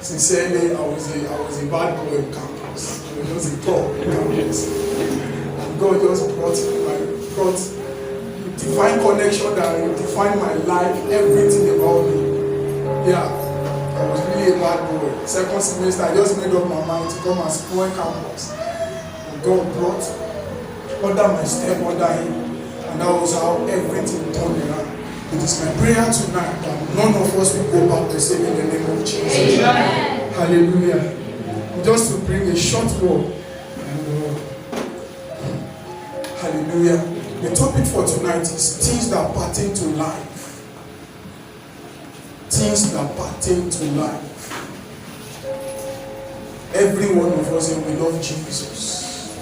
Sincerely, I was a bad boy on campus. I was just a top on campus. And God just brought divine connection that defined my life, everything about me. Yeah, I was really a bad boy. Second semester, I just made up my mind to come and spoil campus. And God brought under my step under him. And that was how everything turned around. It is my prayer tonight that none of us will go back the same in the name of Jesus. Amen. Hallelujah. Just to bring a short word. Hallelujah. The topic for tonight is things that pertain to life. Things that pertain to life. Every one of us here, we love Jesus.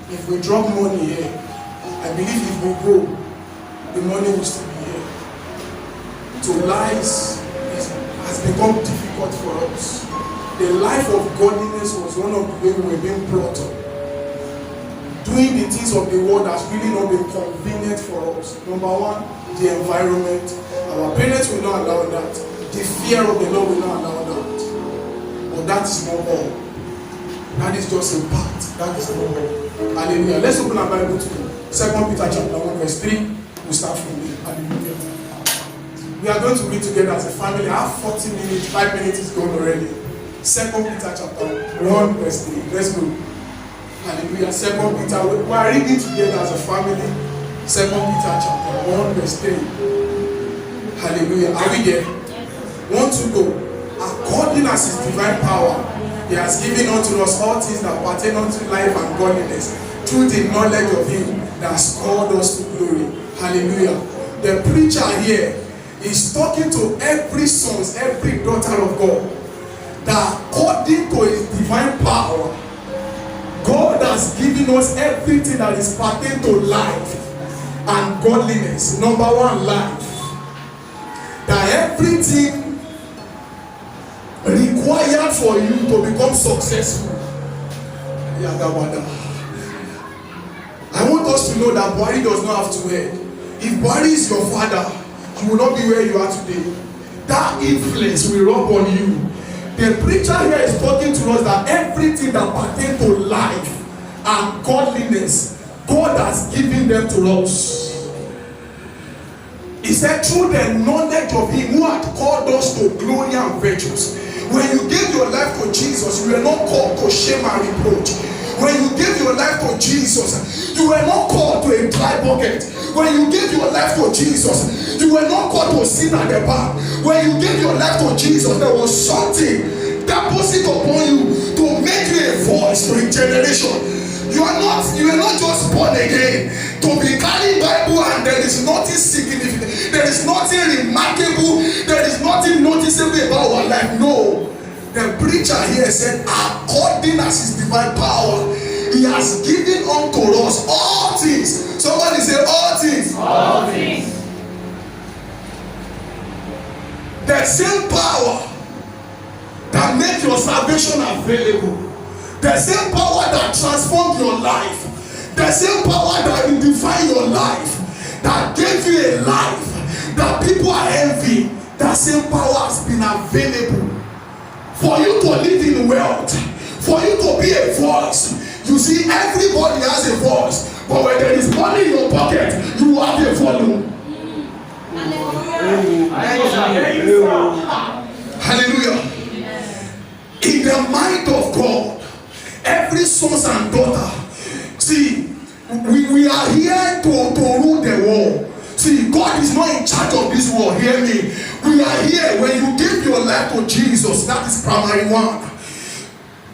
If we drop money here, I believe if we go, the money will still be here. To lies has become difficult for us. The life of godliness was one of the ways we were being brought up. Doing the things of the world has really not been convenient for us. Number one, the environment. Our parents will not allow that. The fear of the Lord will not allow that. But that is not all. That is just a part. That is not all. Hallelujah. Let's open our Bible to 2 Peter chapter 1 verse 3. We'll start from there. Hallelujah. We are going to read together as a family. I have 40 minutes, 5 minutes is gone already. 2 Peter chapter 1 verse 3. Let's go. Hallelujah. 2 Peter. We are reading together as a family. 2 Peter chapter 1 verse 3. Hallelujah. Are we there? Want to go? According as his divine power, he has given unto us all things that pertain unto life and godliness, through the knowledge of him that has called us to glory. Hallelujah. The preacher here is talking to every son, every daughter of God, that according to his divine power, God has given us everything that is pertain to life and godliness. Number one, life. That everything required for you to become successful. I want us to know that Buhari does not have two heads. If Buhari is your father, you will not be where you are today. That influence will rub on you. The preacher here is talking to us that everything that pertains to life and godliness, God has given them to us. He said, through the knowledge of him who had called us to glory and virtues. When you gave your life to Jesus, you were not called to shame and reproach. When you gave your life to Jesus, you were not called to a dry bucket. When you gave your life to Jesus, you were not called to sit at the bar. When you gave your life to Jesus, there was something deposited upon you to make purpose to a generation. You are not just born again to be carrying Bible and there is nothing significant, there is nothing remarkable, there is nothing noticeable about our life. No. The preacher here said, according as his divine power, he has given unto us all things. Somebody say all things. All things. The same power that makes your salvation available, the same power that transformed your life, the same power that will define your life, that gave you a life that people are envying, that same power has been available for you to live in wealth, for you to be a voice. You see, everybody has a voice, but when there is money in your pocket, you have a volume. Hallelujah. In the mind of God, every sons and daughter, see, we are here to rule the world. See, God is not in charge of this world. Hear me. We are here. When you give your life to Jesus, that is primary one.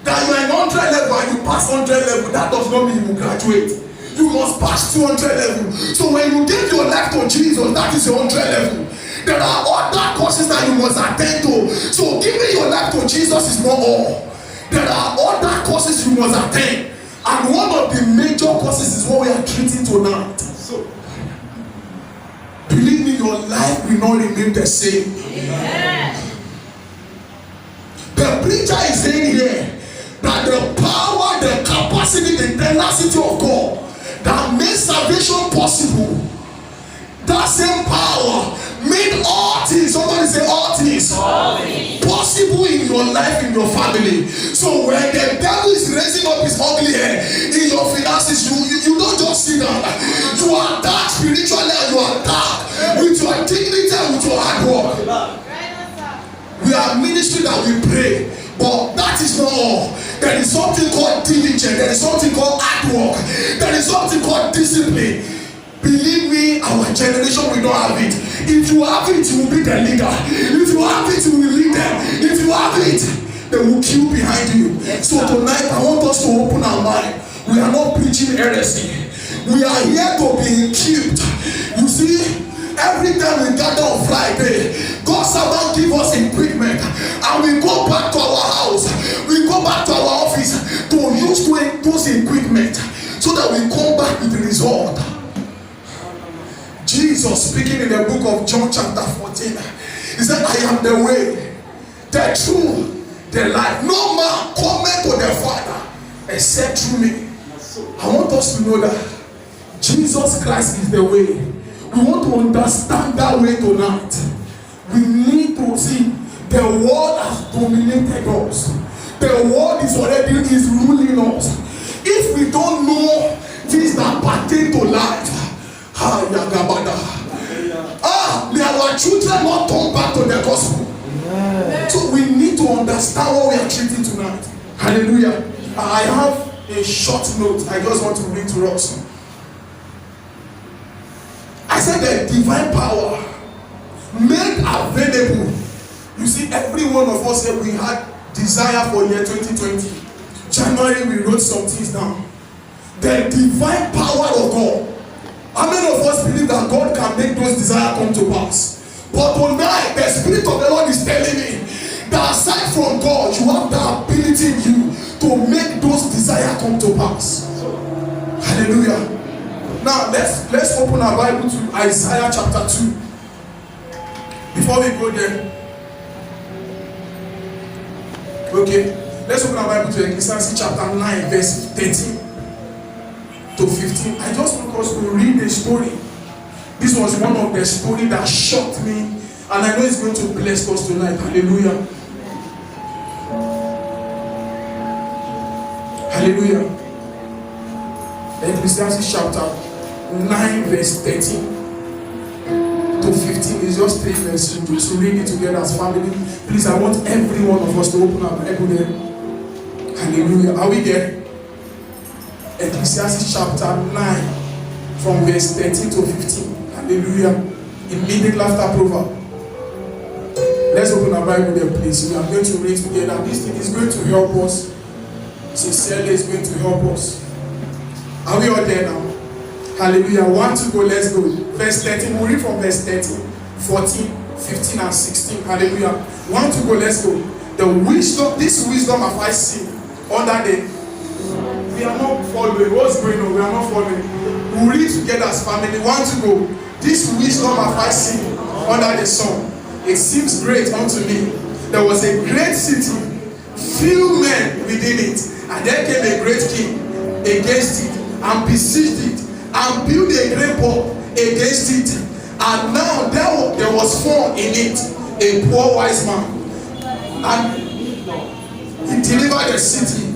That you are in 100 level and you pass 100 level, that does not mean you graduate. You must pass 200 level. So when you give your life to Jesus, that is your 100 level. There are other courses that you must attend to. So giving your life to Jesus is not all. There are other courses you must attend. And one of the major courses is what we are treating tonight. So believe me, your life will not remain the same. Yeah. The preacher is saying here that the power, the capacity, the tenacity of God that made salvation possible, that same power made all things, somebody say all things, possible in your life, in your family. So when the devil is raising up his ugly head in your finances, you don't just sit down. You are dark spiritually and you are dark with your dignity and with your hard work. We are ministry that we pray, but that is not all. There is something called diligence, there is something called hard work, there is something called discipline. Believe me, our generation will not have it. If you have it, you will be the leader. If you have it, you will lead them. If you have it, they will queue behind you. So tonight, I want us to open our mind. We are not preaching heresy. We are here to be equipped. You see, every time we gather on Friday, God's about give us equipment, and we go back to our house, we go back to our office to use those equipment so that we come back with the result. Jesus speaking in the book of John chapter 14, he said, I am the way, the truth, the life. No man cometh to the Father except through me. I want us to know that Jesus Christ is the way. We want to understand that way tonight. We need to see the world has dominated us. The world is already ruling us. If we don't know things that pertain to life, may our children not turn back to the gospel. So we need to understand what we are treating tonight. Hallelujah. I have a short note I just want to read to us. I said the divine power made available. You see, every one of us here, we had desire for year 2020. January, we wrote some things down. The divine power of God. How many of us believe that God can make those desires come to pass? But tonight, the Spirit of the Lord is telling me that aside from God, you have the ability in you to make those desires come to pass. Hallelujah. Now, let's open our Bible to Isaiah chapter 2. Before we go there, okay, let's open our Bible to Ecclesiastes chapter 9, verse 13 to 15. I just want us to read the story. This was one of the stories that shocked me, and I know it's going to bless us tonight. Hallelujah. Hallelujah. Ecclesiastes chapter 9, verse 13 to 15 is just 3 verses. Just read it together as family. Please, I want every one of us to open our Bible there. Hallelujah. Are we there? Ecclesiastes chapter 9 from verse 13 to 15. Hallelujah. Immediate laughter proverb. Let's open our Bible there, please. We are going to read together. This thing is going to help us sincerely is going to help us. Are we all there now? Hallelujah. 1 to go, let's go. Verse 13, we'll read from verse 13, 14, 15, and 16. Hallelujah. 1 to go, let's go. The wisdom, this wisdom have I seen under the. We are not following. What's going on? We are not following. We'll read together as family. 1 to go. This wisdom have I seen under the sun. It seems great unto me. There was a great city, few men within it, and there came a great king against it, and besieged it, and built a great wall against it. And now there was found in it a poor wise man, and he delivered the city.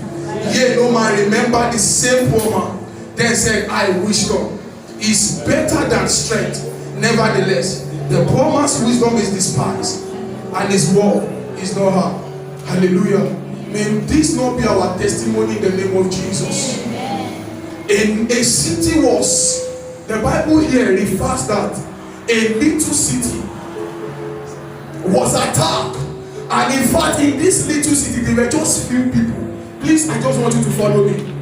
Yea, no man remember the same poor man. Then said, I wisdom is better than strength. Nevertheless, the poor man's wisdom is despised, and his word is not heard. Hallelujah. May this not be our testimony in the name of Jesus. In a city was, the Bible here refers that a little city was attacked, and in fact in this little city there were just few people. Please, I just want you to follow me.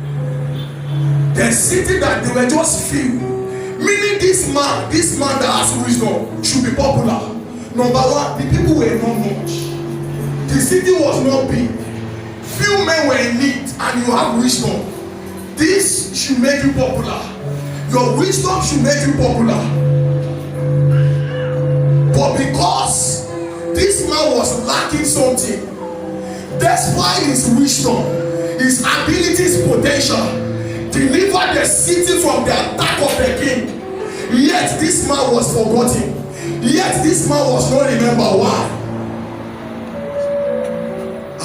The city that they were just few, meaning this man that has wisdom should be popular. Number one, the people were not much. The city was not big. Few men were in need, and you have wisdom. This should make you popular. Your wisdom should make you popular. But because this man was lacking something, despite his wisdom, his abilities, potential, delivered the city from the attack of the king, yet this man was forgotten. Yet this man was not remembered. Why?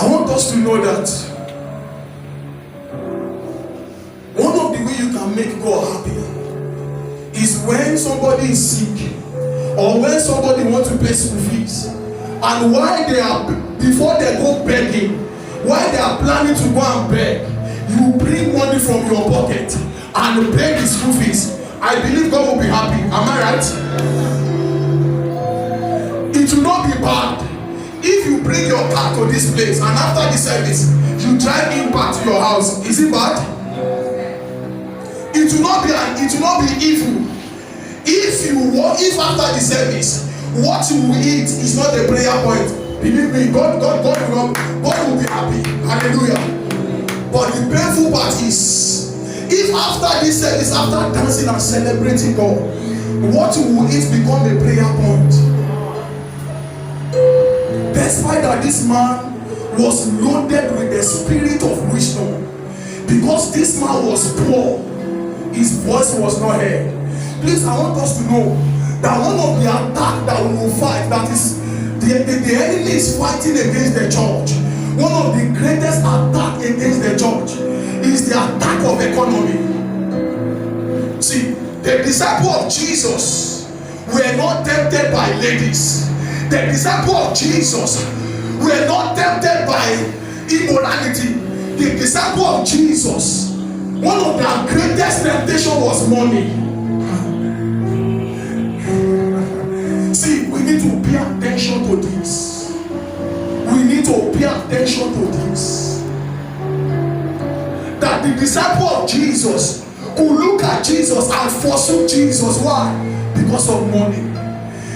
I want us to know that one of the ways you can make God happy is when somebody is sick, or when somebody wants to pay school fees, and while they are, before they go begging, while they are planning to go and beg, you bring money from your pocket and pay the school fees. I believe God will be happy. Am I right? It will not be bad if you bring your car to this place and after the service you drive in back to your house. Is it bad? It will not be evil if after the service what you will eat is not a prayer point. Believe me, God will be happy. Hallelujah. But the painful part is, if after this service, after dancing and celebrating God, what you will eat become a prayer point. Despite that this man was loaded with the spirit of wisdom, because this man was poor, his voice was not heard. Please, I want us to know that one of the attacks that we will fight, that is the enemy is fighting against the church. One of the greatest attacks against the church is the attack of economy. See, the disciples of Jesus were not tempted by ladies. The disciples of Jesus were not tempted by immorality. The disciples of Jesus, one of their greatest temptation was money. See, we need to pay attention to this. We need to pay attention to this. That the disciple of Jesus could look at Jesus and forsake Jesus. Why? Because of money.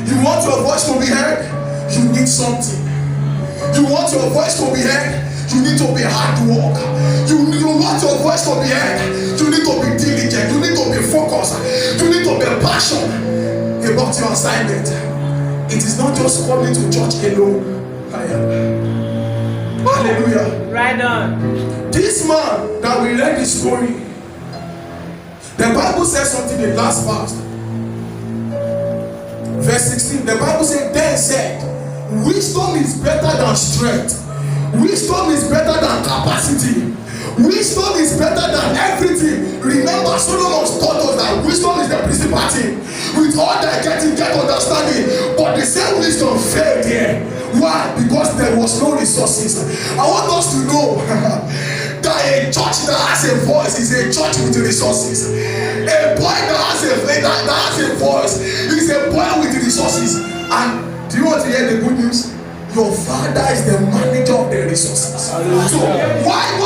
You want your voice to be heard? You need something. You want your voice to be heard? You need to be hard work. You want your voice to be heard? You need to be diligent. You need to be focused. You need to be passionate about your assignment. It is not just coming to church alone. Hallelujah. Right on. This man that we read the story, the Bible says something in the last verse. Verse 16, the Bible said, then said, wisdom is better than strength. Wisdom is better than capacity. Wisdom is better than everything. Remember, Solomon taught us that wisdom is the principal thing. With all that getting, get understanding. But the same wisdom failed here. Why? Because there was no resources. I want us to know that a church that has a voice is a church with resources. A boy that has a voice is a boy with resources. And do you want to hear the good news? Your father is the manager of the resources. So why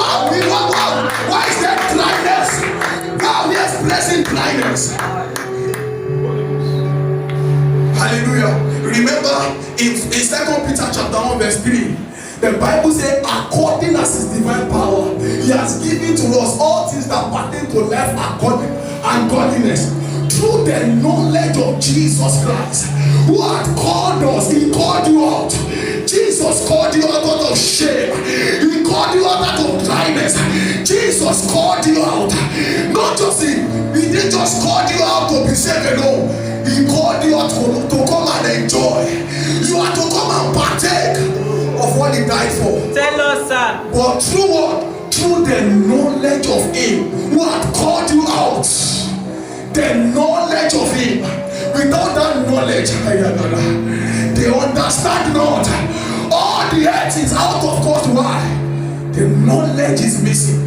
In 2 Peter chapter 1 verse 3, the Bible says, according as his divine power, he has given to us all things that pertain to life according and godliness, through the knowledge of Jesus Christ, who had called us. He called you out. Jesus called you out of shame. He called you out of dryness. Jesus called you out. Not just he didn't just call you out to be saved alone. He called you out to come and enjoy. You are to come and partake of what he died for. Tell us, sir. But through what? Through the knowledge of him who had called you out. The knowledge of him. Without that knowledge, they understand not. All the earth is out of course. Why? The knowledge is missing.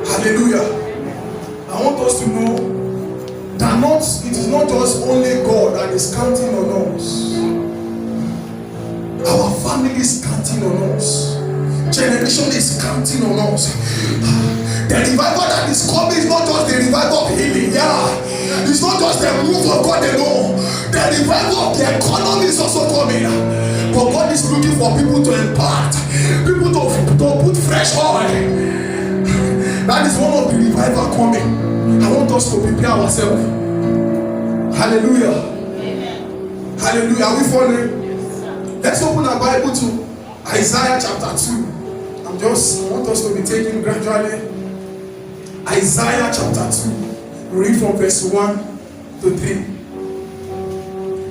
Hallelujah. I want us to know that it is not just only God that is counting on us. Our family is counting on us. Generation is counting on us. The revival that is coming is not just the revival of healing. Yeah, it's not just the move of God alone. The revival of the economy is also coming. But God is looking for people to impart, people to put fresh oil. That is one of the revival coming. I want us to prepare ourselves. Hallelujah. Amen. Hallelujah. Are we following? Let's open our Bible to Isaiah chapter 2. I want us to be taking gradually. Isaiah chapter 2. Read from verse 1 to 3.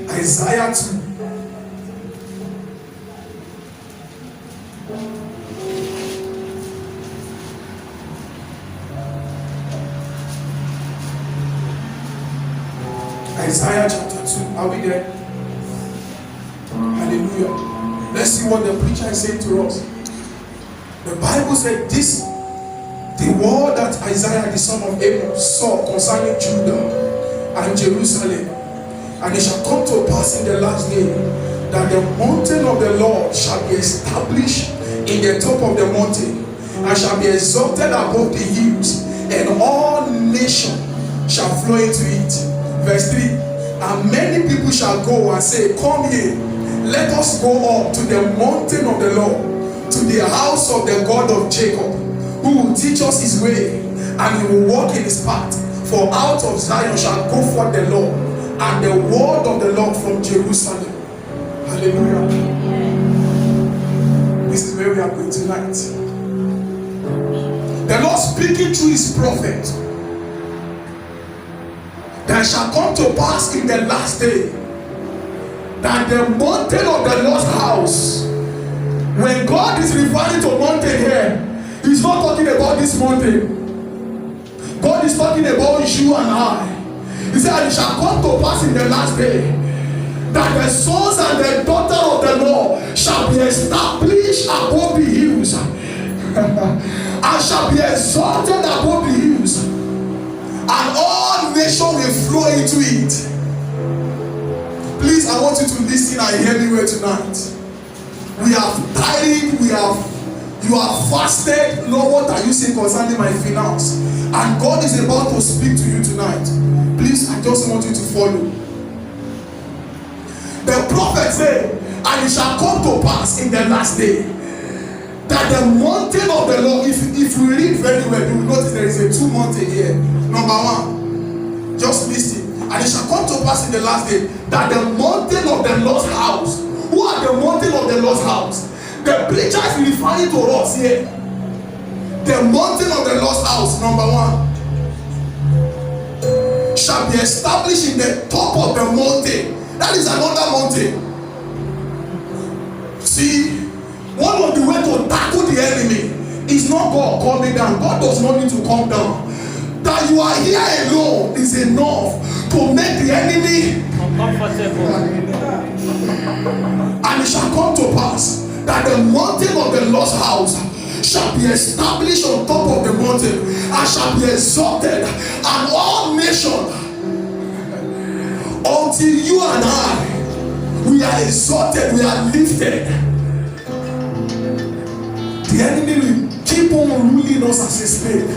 Isaiah 2. Isaiah chapter 2. Are we there? Hallelujah. Let's see what the preacher is saying to us. The Bible said this, the word that Isaiah the son of Amos saw concerning Judah and Jerusalem. And it shall come to pass in the last day that the mountain of the Lord shall be established in the top of the mountain, and shall be exalted above the hills, and all nations shall flow into it. Verse 3. And many people shall go and say, come here, let us go up to the mountain of the Lord, to the house of the God of Jacob, who will teach us his way, and he will walk in his path. For out of Zion shall go forth the Lord, and the word of the Lord from Jerusalem. Hallelujah. This is where we are going tonight. The Lord speaking through his prophet. That shall come to pass in the last day that the mountain of the Lord's house, when God is referring to mountain here, he's not talking about this mountain. God is talking about you and I. He said, it shall come to pass in the last day that the sons and the daughters of the Lord shall be established above the hills and shall be exalted above the hills, and all nations will flow into it. Please, I want you to listen and hear me well tonight. We have tired, you have fasted. Lord, what are you saying concerning my finance? And God is about to speak to you tonight. Please, I just want you to follow. The prophet said, and it shall come to pass in the last day that the mountain of the Lord, if we read very well, you will notice there is a 2 mountain here. Number 1, just listen. And it shall come to pass in the last day that the mountain of the Lord's house. Who are the mountain of the Lord's house? The preacher is referring to us here. The mountain of the Lord's house, number 1, shall be established in the top of the mountain. That is another mountain. See, one of the ways to tackle the enemy is not God coming down. God does not need to come down. That you are here alone is enough to make the enemy uncomfortable. And it shall come to pass that the mountain of the Lord's house shall be established on top of the mountain and shall be exalted, and all nations, until you and I, we are exalted, we are lifted. The enemy will keep on ruling us as a slave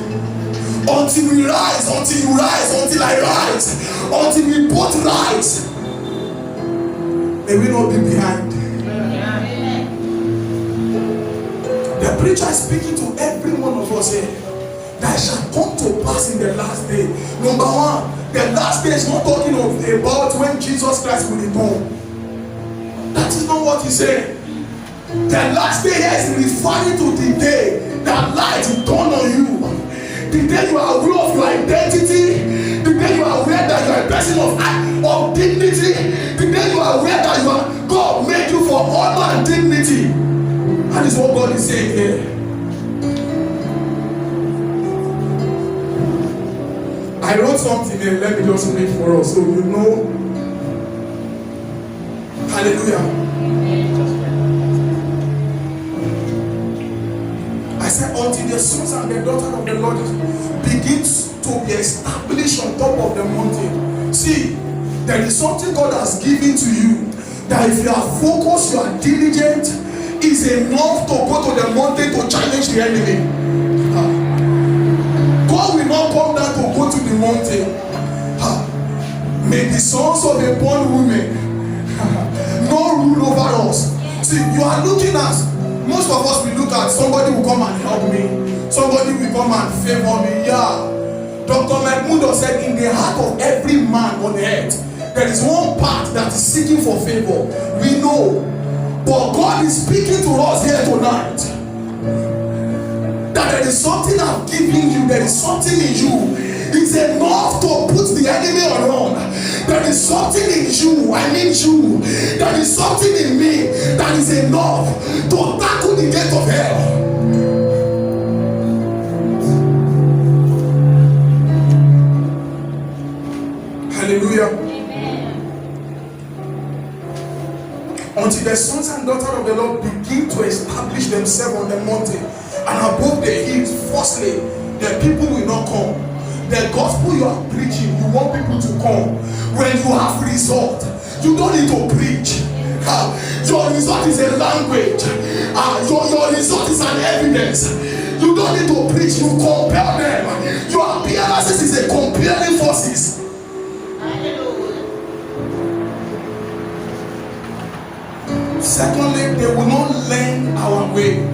until we rise, until you rise, until I rise, until we both rise. May we not be behind. The preacher is speaking to every one of us here. That shall come to pass in the last day. Number one, the last day is not talking about when Jesus Christ will return. That is not what he said. The last day here is referring to the day that light will dawn on you. The day you are aware of your identity. The day you are aware that you are a person of dignity. The day you are aware that God made you for honor and dignity. That is what God is saying here. I wrote something here. Let me just read for us so you know. Hallelujah. I said, until the sons and the daughters of the Lord begins to be established on top of the mountain. See, there is something God has given to you that if you are focused, you are diligent, is enough to go to the mountain to challenge the enemy. God will not come down to go to the mountain. May the sons of a born woman not rule over us. See, you are looking at, most of us will look at somebody will come and help me, somebody will come and favor me. Yeah, Dr. Mahmoud said, in the heart of every man on the earth, there is one part that is seeking for favor. We know, but God is speaking to us here tonight. That there is something I've given you, there is something in you. It's enough to put the enemy around. There is something in you, I mean you. There is something in me that is enough to tackle the gate of hell. Hallelujah. Amen. Until the sons and daughters of the Lord begin to establish themselves on the mountain and above the hills, firstly, the people will not come. The gospel you are preaching, you want people to come. When you have result, you don't need to preach. Your result is a language. Your result is an evidence. You don't need to preach, you compel them. Your appearances is a compelling forces. Secondly, they will not learn our way.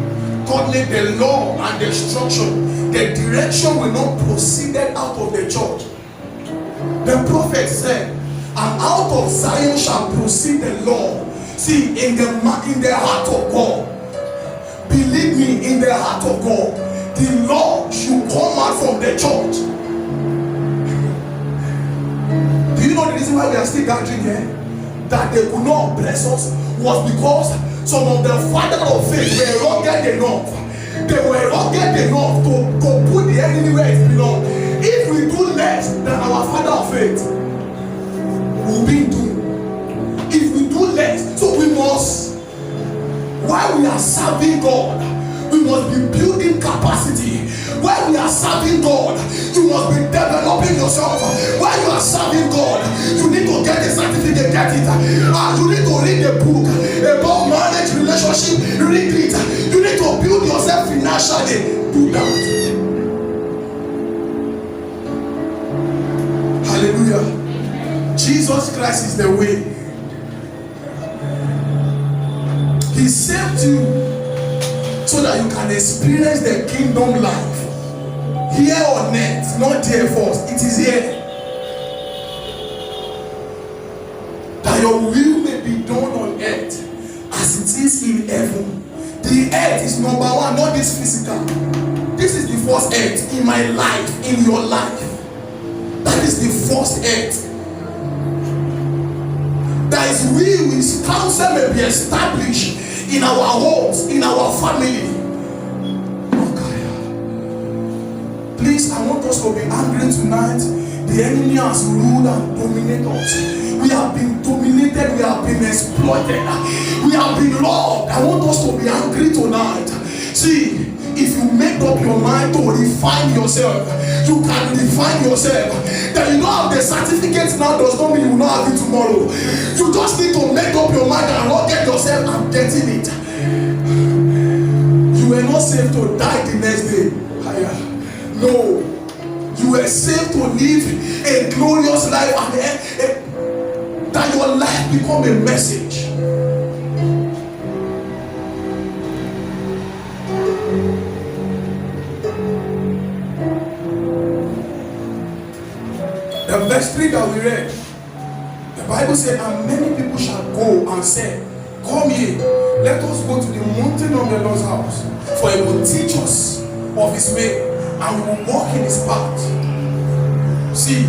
Godly, the law and the structure, the direction will not proceed out of the church. The prophet said, and out of Zion shall proceed the law. See, in the heart of God, believe me, in the heart of God, the law should come out from the church. Do you know the reason why we are still gathering here? That they could not bless us was because some of the fathers of faith were rugged enough. They were rugged enough to put the enemy where it belongs. If we do less than our father of faith, we'll be doomed. If we do less, so we must, while we are serving God, we must be building capacity. While we are serving God, you must be developing yourself. While you are serving God, you need to get a certificate, get it. You need to read the book about marriage, relationship, read it. You need to build yourself financially. Do that. Hallelujah. Jesus Christ is the way. He saved you so that you can experience the kingdom life here on earth, not here first. It is here. That your will may be done on earth as it is in heaven. The earth is number one, not this physical. This is the first earth in my life, in your life. That is the first earth. That His will, His counsel may be established in our homes, in our family. Please, I want us to be angry tonight. The enemy has ruled and dominated us. We have been dominated, we have been exploited, we have been robbed. I want us to be angry tonight. See, if you make up your mind to refine yourself, you can refine yourself. That you don't have the certificate now does not mean you will not have it tomorrow. You just need to make up your mind and not get yourself and getting it. You were not saved to die the next day. No, you were saved to live a glorious life and that your life become a message. verse 3 that we read, the Bible said, and many people shall go and say, come ye, let us go to the mountain of the Lord's house, for he will teach us of his way, and we will walk in his path. See,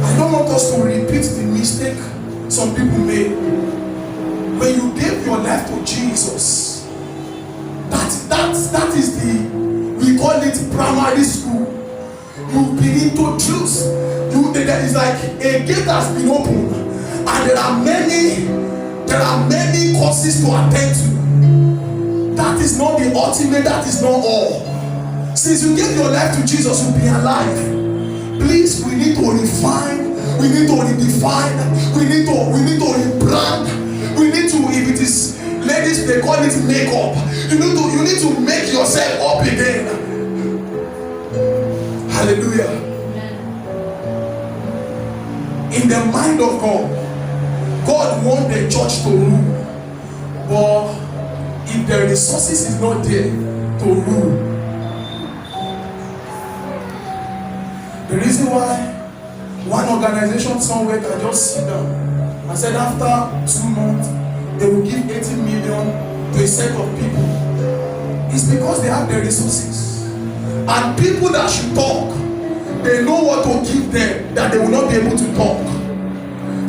I don't want us to repeat the mistake some people made. When you gave your life to Jesus, that is we call it primary school. You begin to choose. There is like a gate has been opened, and there are many courses to attend to. That is not the ultimate, that is not all. Since you gave your life to Jesus, you'll be alive. Please, we need to refine, we need to redefine, we need to rebrand, we need to, if it is ladies, they call it makeup. You need to make yourself up again. Hallelujah. In the mind of God, God wants the church to rule. But if the resources is not there to rule, the reason why one organization somewhere can just sit down and said after 2 months they will give 80 million to a set of people is because they have the resources. And people that should talk, they know what to give them that they will not be able to talk.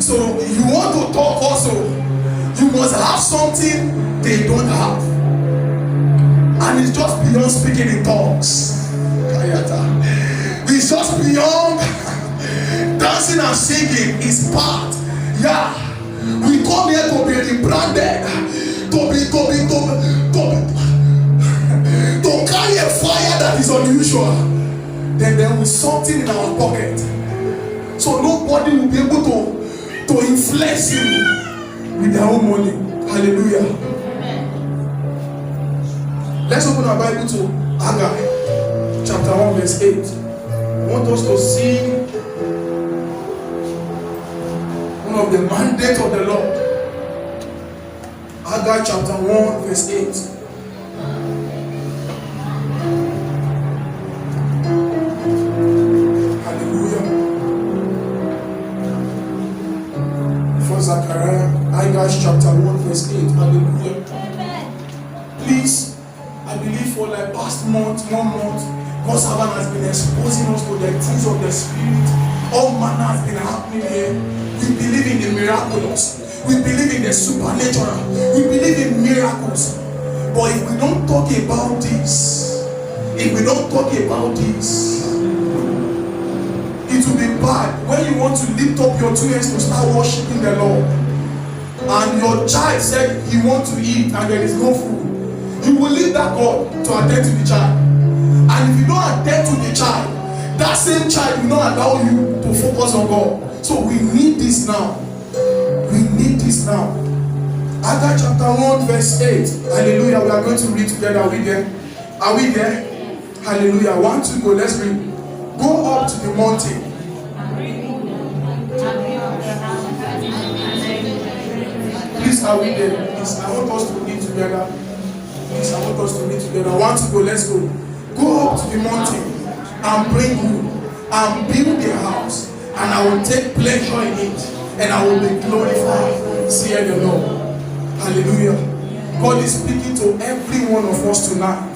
So you want to talk also, you must have something they don't have. And it's just beyond speaking in tongues. It's just beyond dancing and singing is part. Yeah. We come here to be rebranded, to carry a fire that is unusual. Then there was something in our pocket. So nobody will be able to influence you with their own money. Hallelujah. Let's open our Bible to Haggai chapter 1 verse 8. I want us to see one of the mandates of the Lord. Haggai chapter 1 verse 8. Hallelujah. For Zechariah, Haggai chapter 1 verse 8. Hallelujah. Please, I believe for like past month, 1 month, God's servant has been exposing us to the things of the Spirit. All manner has been happening here. We believe in the miraculous. We believe in the supernatural. We believe in miracles. But if we don't talk about this, it will be bad. When you want to lift up your 2 hands to start worshiping the Lord, and your child said he wants to eat and there is no food, you will leave that God to attend to the child. And if you don't attend to the child, that same child will not allow you to focus on God. So we need this now. Haggai chapter 1 verse 8. Hallelujah. We are going to read together. Are we there? Hallelujah. 1, 2, go. Let's read. Go up to the mountain. Please, are we there? Please, I want us to read together. 1, 2, go. Let's go. Go up to the mountain and bring wood and build a house, and I will take pleasure in it, and I will be glorified. See the Lord. Hallelujah. God is speaking to every one of us tonight.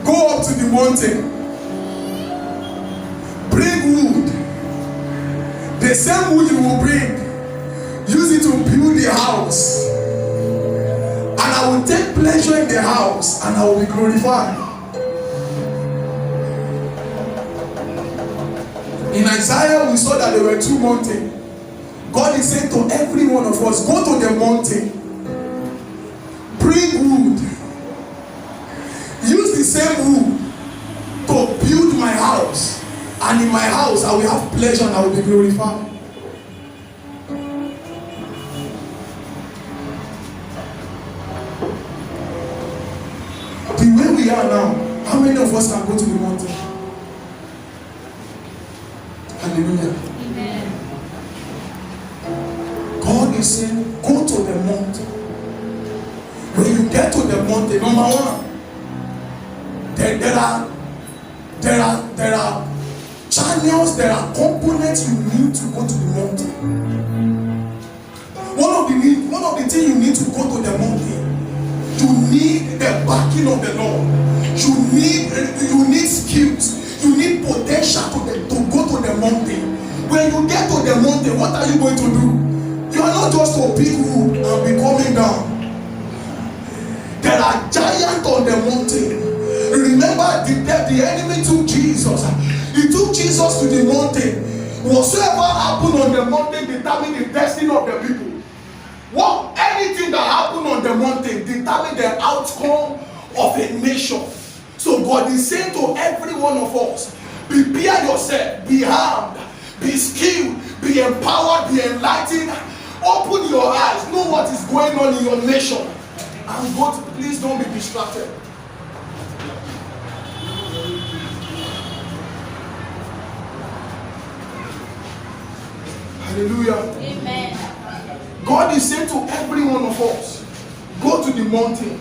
Go up to the mountain, bring wood, the same wood you will bring, use it to build a house, and I will take pleasure in the house, and I will be glorified. In Isaiah, we saw that there were 2 mountains. God is saying to every one of us, go to the mountain, bring wood, use the same wood to build my house, and in my house I will have pleasure and I will be glorified. The way we are now, how many of us can go to the mountain? Hallelujah. Amen. God is saying, go to the mountain. When you get to the mountain, number one, there are There are channels, there are components you need to go to the mountain. One of the things you need to go to the mountain, you need the backing of the Lord. You need skills. You need potential to go to the mountain. When you get to the mountain, what are you going to do? You are not just to pick wood and be coming down. There are giants on the mountain. Remember, the enemy took Jesus. He took Jesus to the mountain. Whatsoever happened on the mountain determined the destiny of the people. Anything that happened on the mountain determined the outcome of a nation. So God is saying to every one of us, prepare yourself, be armed, be skilled, be empowered, be enlightened. Open your eyes, know what is going on in your nation. And God, please don't be distracted. Hallelujah. Amen. God is saying to every one of us, go to the mountain.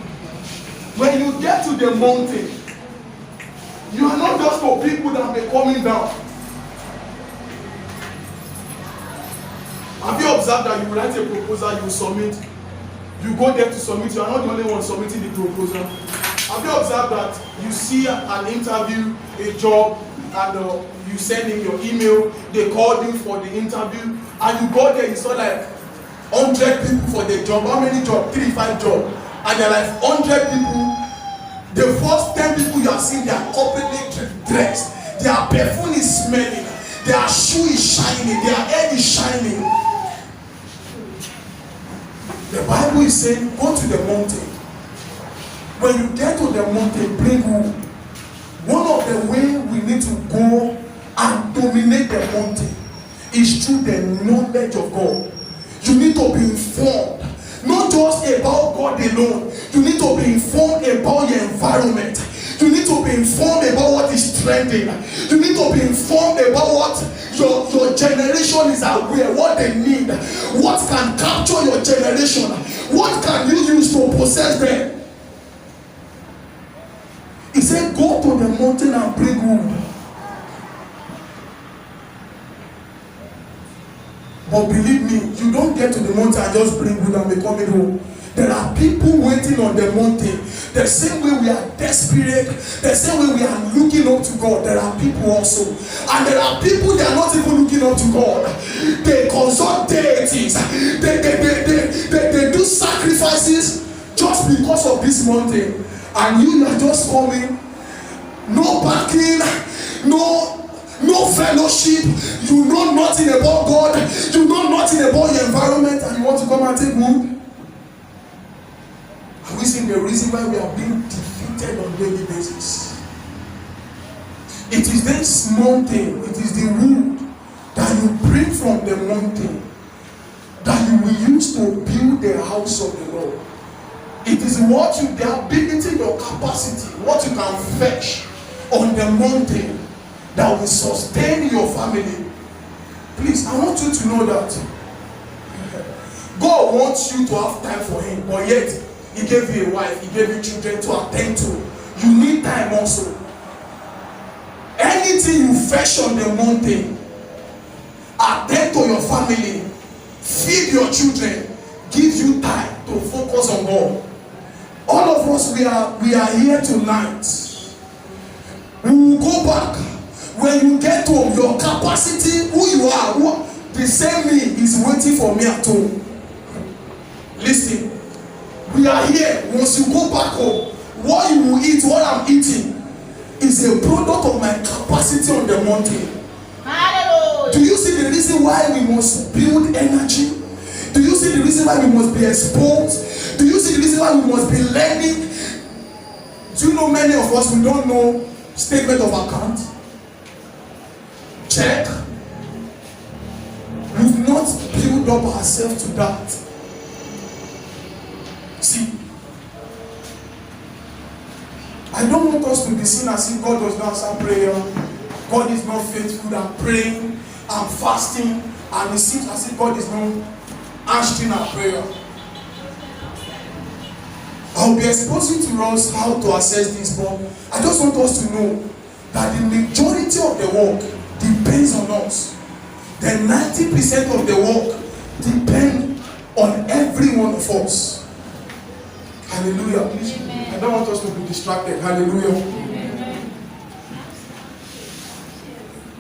When you get to the mountain, you are not just for people that may coming down. Have you observed that you write a proposal, you submit, you go there to submit, you are not the only one submitting the proposal. Have you observed that you see an interview, a job, and you send in your email, they called you for the interview, and you go there, you saw like 100 people for the job. How many jobs? 3, 5 jobs. And there are like 100 people. The first 10 people you are seeing, they are corporately dressed. Their perfume is smelling. Their shoe is shining. Their head is shining. The Bible is saying, go to the mountain. When you get to the mountain, bring wood. One of the ways we need to go and dominate the mountain is through the knowledge of God. You need to be informed, not just about God alone. You need to be informed about your environment. You need to be informed about what is trending. You need to be informed about what your generation is aware, what they need, what can capture your generation, what can you use to possess them. He said, go to the mountain and bring wood. But believe me, you don't get to the mountain and just bring wood and be coming home. There are people waiting on the mountain. The same way we are desperate, the same way we are looking up to God, there are people also. And there are people that are not even looking up to God. They consult deities. They do sacrifices just because of this mountain. And you are just coming, no backing, no fellowship. You know nothing about God. You know nothing about your environment, and you want to come and take wood. Are we seeing the reason why we are being defeated on a daily basis? It is this mountain, it is the wood that you bring from the mountain that you will use to build the house of the Lord. It is what you, the ability, your capacity, what you can fetch on the mountain that will sustain your family. Please, I want you to know that God wants you to have time for Him, but yet He gave you a wife, He gave you children to attend to. You need time also. Anything you fetch on the mountain, attend to your family, feed your children, gives you time to focus on God. All of us, we are here tonight. We will go back. When you get home, your capacity, who you are, the same me is waiting for me at home. Listen, we are here. Once you go back home, what you will eat, what I'm eating, is a product of my capacity on the mountain. Hallelujah. Do you see the reason why we must build energy? Do you see the reason why we must be exposed? Do you see the reason why we must be learning? Do you know many of us, we don't know statement of account? Check. We've not built up ourselves to that. See, I don't want us to be seen as if God does not answer prayer. God is not faithful. I'm praying, I'm fasting, and it seems as if God is not answering our prayer. I'll be exposing to us how to assess this, but I just want us to know that the majority of the work depends on us. The 90% of the work depends on every one of us. Hallelujah. Please, I don't want us to be distracted. Hallelujah.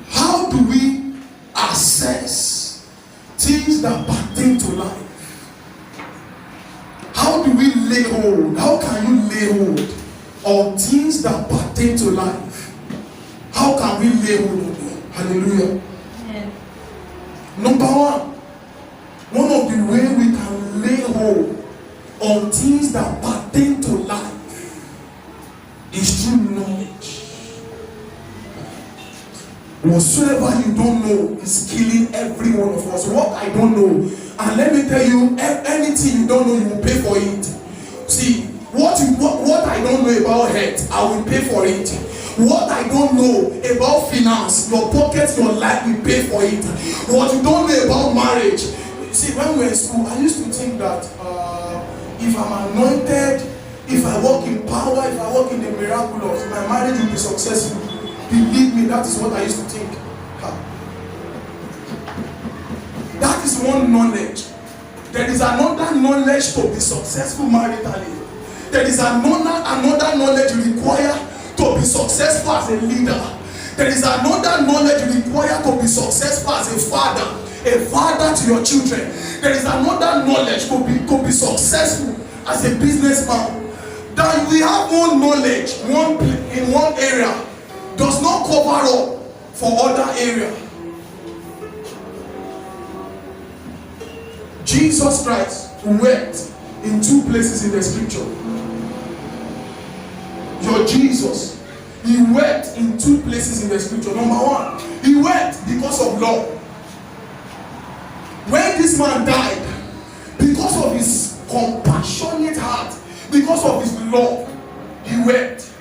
How do we assess things that pertain to life? How do we lay hold? How can you lay hold of things that pertain to life? How can we lay hold of them? Hallelujah. Number one of the ways we can lay hold on things that pertain to life is through knowledge. Whatsoever you don't know is killing every one of us. What I don't know, and let me tell you, anything you don't know, you will pay for it. See, what I don't know about health, I will pay for it. What I don't know about finance, your pocket, your life will pay for it. What you don't know about marriage, see, when we were in school, I used to think that if I'm anointed, if I walk in power, if I walk in the miraculous, my marriage will be successful. Believe me, that is what I used to think. That is one knowledge. There is another knowledge to be successful maritally. There is another knowledge required to be successful as a leader. There is another knowledge required to be successful as a father to your children. There is another knowledge to be successful as a businessman. That we have one knowledge in one area does not cover up for other area. Jesus Christ wept in two places in the scripture. Your Jesus, he wept in two places in the scripture. Number one, he wept because of love. When this man died, because of his compassionate heart, because of his love, he wept.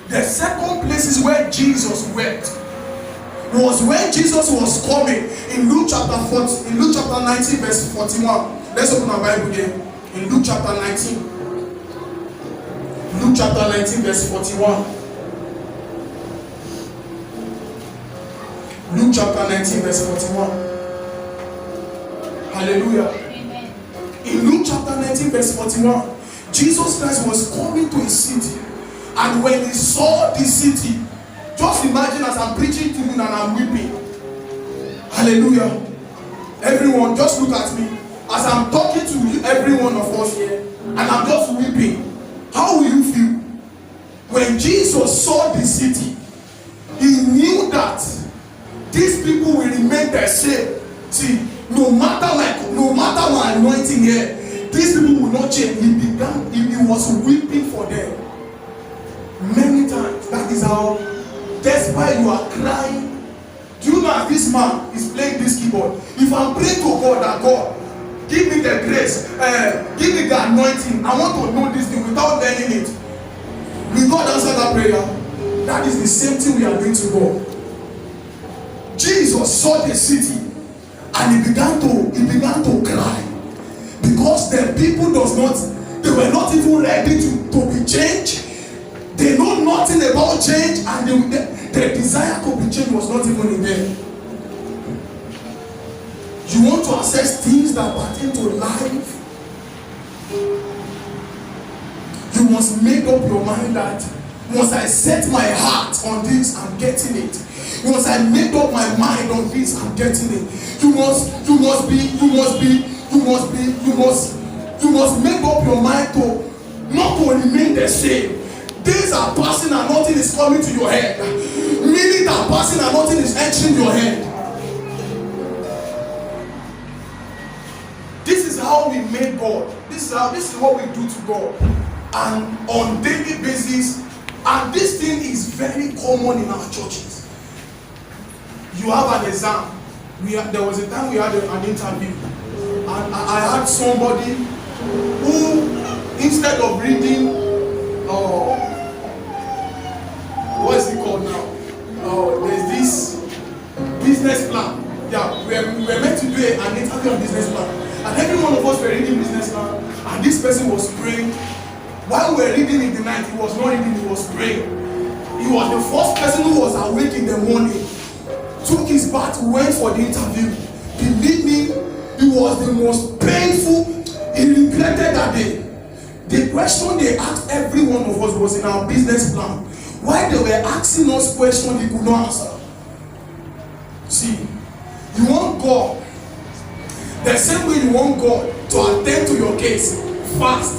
The second places where Jesus wept was when Jesus was coming in Luke chapter 19 verse 41. Let's open our Bible again. In Luke chapter 19. Luke chapter 19 verse 41. Luke chapter 19 verse 41. Hallelujah. Amen. In Luke chapter 19 verse 41, Jesus Christ was coming to a city. And when he saw the city, just imagine as I'm preaching to you and I'm weeping. Hallelujah. Everyone, just look at me. As I'm talking to you, every one of us here, and I'm just weeping. How will you feel? When Jesus saw the city, he knew that these people will remain the same. See, no matter my anointing here, these people will not change. He was weeping for them. Many times, that is how, despite you are crying, do you know that this man is playing this keyboard? If I'm praying to God, that God, give me the grace, give me the anointing, I want to know this thing without learning it. Will God answer that prayer? That is the same thing we are doing to God. Jesus saw the city and he began to cry because the people they were not even ready to be changed. They know nothing about change, and their desire to be changed was not even in them. You want to assess things that pertain to life? You must make up your mind that once I set my heart on this, I'm getting it. Once I make up my mind on this, I'm getting it. You must make up your mind to not to remain the same. Days are passing and nothing is coming to your head. Minutes are passing and nothing is entering your head. This is how we make God. This is what we do to God. And on daily basis, and this thing is very common in our churches. You have an exam. There was a time we had an interview, and I had somebody who, instead of reading, what is it called now? There's this business plan. Yeah, we were meant to do an interview on business plan, and every one of us were reading business plan, and this person was praying. While we were reading in the night, he was not reading, he was praying. He was the first person who was awake in the morning, took his bath, went for the interview. Believe me, it was the most painful. He regretted that day. The question they asked every one of us was in our business plan. Why they were asking us questions he could not answer. See, you want God, the same way you want God to attend to your case fast.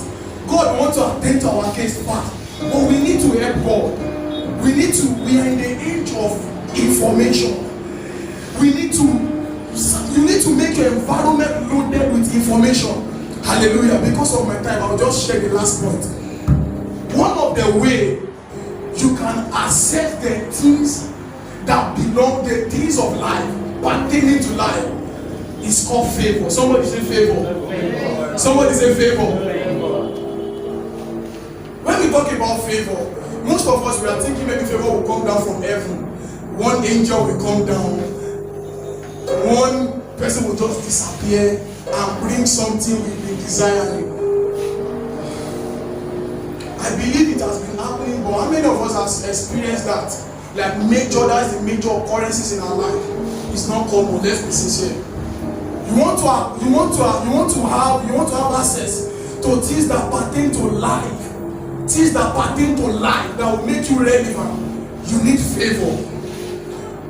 God wants to attend to our case fast. But we need to help God. We are in the age of information. You need to make your environment loaded with information. Hallelujah. Because of my time, I'll just share the last point. One of the way you can access the things that belong, the things of life, pertaining to life, is called favor. Somebody say favor. Somebody say favor. When we talk about favor, most of us, we are thinking maybe favor will come down from heaven. One angel will come down. One person will just disappear and bring something we've been desiring. I believe it has been happening, but how many of us have experienced that? Like that's the major occurrences in our life. It's not common. Let's be sincere. You want to have access to things that pertain to life. Things that pertain to life that will make you relevant. You need favor.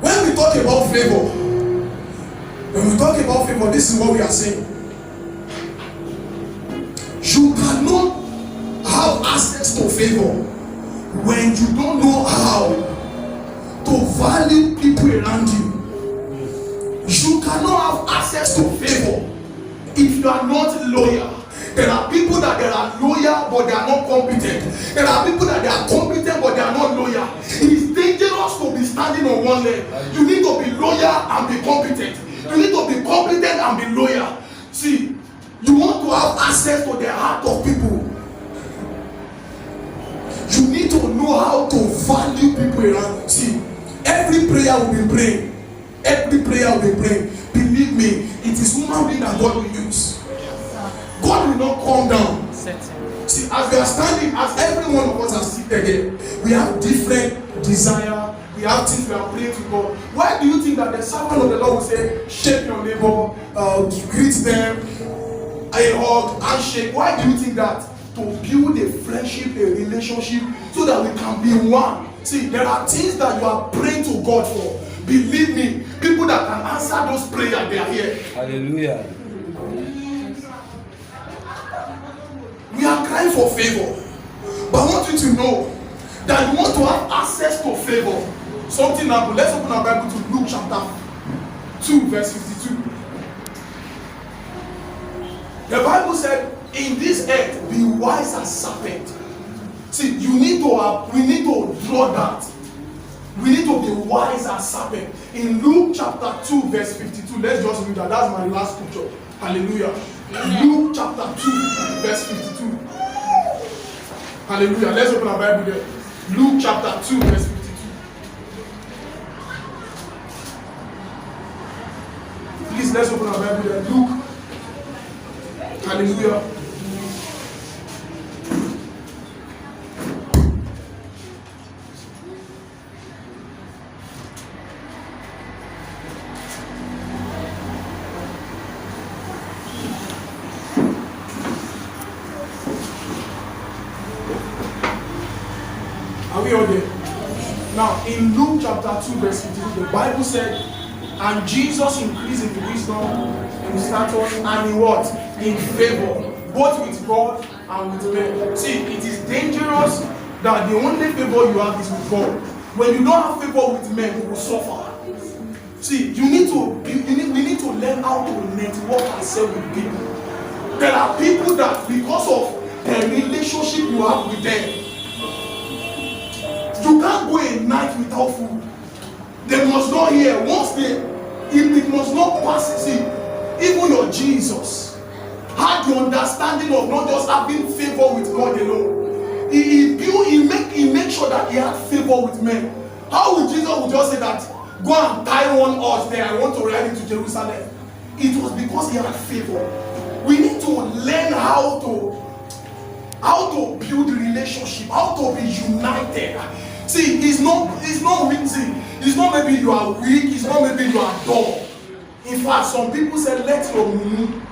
When we talk about favor, this is what we are saying. You cannot have access to favor when you don't know how to value people around you. You cannot have access to favor if you are not loyal. There are people that they are loyal but they are not competent. There are people that they are competent but they are not loyal. It is dangerous to be standing on one leg. You need to be loyal and be competent. You need to be competent and be loyal. See, you want to have access to the heart of people. You need to know how to value people around you. See, every prayer will be praying. Every prayer will be praying. Believe me, it is human being that God will use. God will not come down. See, as we are standing, as every one of us are seated here, we have different desire. We have things we are praying to God. Why do you think that the servant of the Lord will say, shake your neighbor, greet them, a hug, handshake? Why do you think that? To build a friendship, a relationship, so that we can be one. See, there are things that you are praying to God for. Believe me, people that can answer those prayers, they are here. Hallelujah. We are crying for favor. But I want you to know that you want to have access to favor. Something happened. Let's open our Bible to Luke chapter 2, verse 52. The Bible said, in this earth, be wise as serpent. See, we need to draw that. We need to be wise as serpent. In Luke chapter 2, verse 52, let's just read that. That's my last scripture. Hallelujah. Luke chapter 2, verse 52. Hallelujah. Let's open our Bible there. Luke chapter 2, verse 52. Please, let's open our Bible there. Luke. Hallelujah. Are we all there? Now, in Luke chapter 2, verse 52, the Bible said, and Jesus increased in wisdom, in status, and in what? In favor, both with God and with men. See, it is dangerous that the only favor you have is with God. When you don't have favor with men, you will suffer. See, we need to learn how to network ourselves with people. There are people that because of the relationship you have with them, you can't go a night without food. They must not hear. It must not pass. See, even your Jesus had the understanding of not just having favor with God alone. He made sure that he had favor with men. How would Jesus just say that, go and tie one horse there, I want to ride into Jerusalem? It was because he had favor. We need to learn how to build relationship, how to be united. See, it's not weak. See, it's not maybe you are weak, it's not maybe you are dull. In fact, some people say, let your mumu,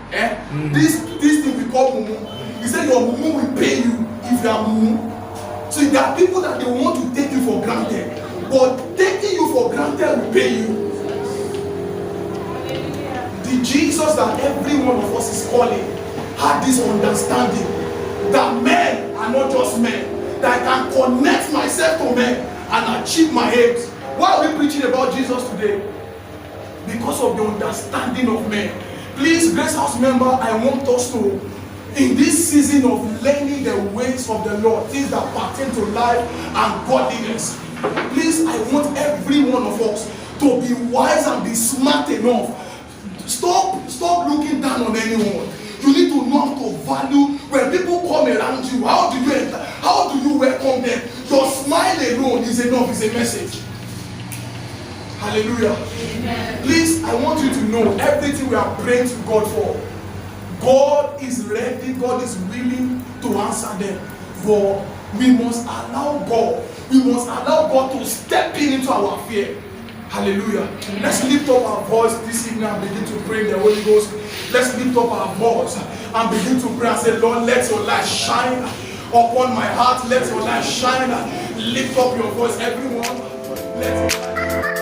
this thing we call mumu. He said your mumu will pay you if you are mumu. So there are people that they want to take you for granted, but taking you for granted will pay you. The Jesus that every one of us is calling had this understanding that men are not just men, that I can connect myself to men and achieve my aims. Why are we preaching about Jesus today? Because of the understanding of men. Please, Grace House member, I want us to, in this season of learning the ways of the Lord, things that pertain to life and godliness, please, I want every one of us to be wise and be smart enough. Stop looking down on anyone. You need to know how to value when people come around you. How do you enter? How do you welcome them? Your smile alone is enough, is a message. Hallelujah. Amen. Please, I want you to know everything we are praying to God for, God is ready, God is willing to answer them. For we must allow God, to step into our fear. Hallelujah. Let's lift up our voice this evening and begin to pray in the Holy Ghost. Let's lift up our voice and begin to pray and say, Lord, let your light shine upon my heart. Let your light shine. Lift up your voice, everyone. Let your light